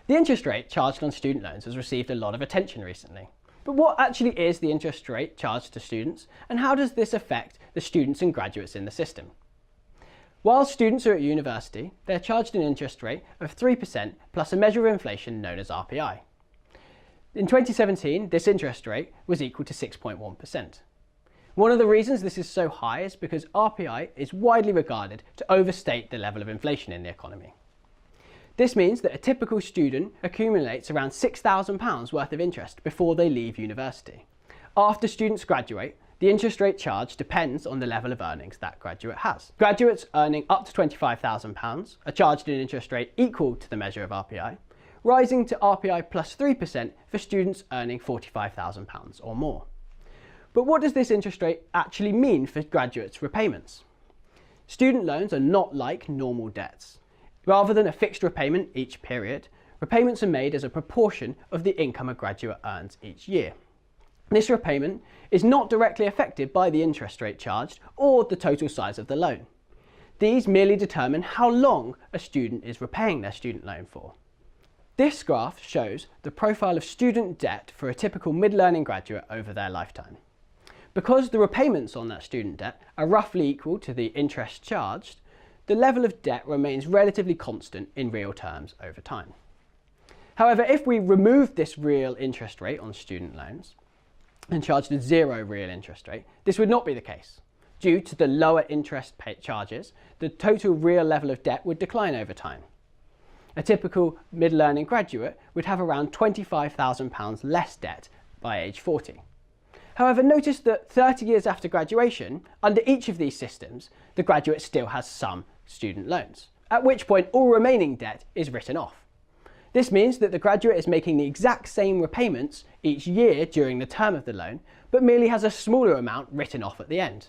The interest rate charged on student loans has received a lot of attention recently. But what actually is the interest rate charged to students, and how does this affect the students and graduates in the system? While students are at university, they are charged an interest rate of 3% plus a measure of inflation known as RPI. In 2017, this interest rate was equal to 6.1%. One of the reasons this is so high is because RPI is widely regarded to overstate the level of inflation in the economy. This means that a typical student accumulates around £6,000 worth of interest before they leave university. After students graduate, the interest rate charge depends on the level of earnings that graduate has. Graduates earning up to £25,000 are charged an interest rate equal to the measure of RPI, rising to RPI plus 3% for students earning £45,000 or more. But what does this interest rate actually mean for graduates' repayments? Student loans are not like normal debts. Rather than a fixed repayment each period, repayments are made as a proportion of the income a graduate earns each year. This repayment is not directly affected by the interest rate charged or the total size of the loan. These merely determine how long a student is repaying their student loan for. This graph shows the profile of student debt for a typical mid-learning graduate over their lifetime. Because the repayments on that student debt are roughly equal to the interest charged, the level of debt remains relatively constant in real terms over time. However, if we remove this real interest rate on student loans and charged a zero real interest rate, this would not be the case. Due to the lower interest charges, the total real level of debt would decline over time. A typical mid-learning graduate would have around £25,000 less debt by age 40. However, notice that 30 years after graduation, under each of these systems, the graduate still has some student loans, at which point all remaining debt is written off. This means that the graduate is making the exact same repayments each year during the term of the loan, but merely has a smaller amount written off at the end.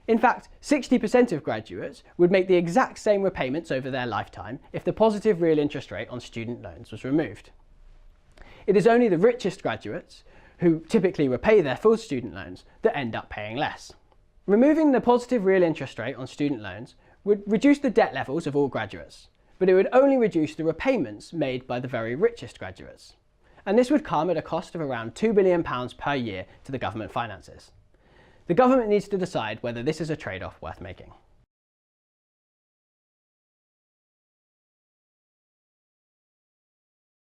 In fact, 60% of graduates would make the exact same repayments over their lifetime if the positive real interest rate on student loans was removed. It is only the richest graduates, who typically repay their full student loans, that end up paying less. Removing the positive real interest rate on student loans would reduce the debt levels of all graduates, but it would only reduce the repayments made by the very richest graduates. And this would come at a cost of around £2 billion per year to the government finances. The government needs to decide whether this is a trade-off worth making.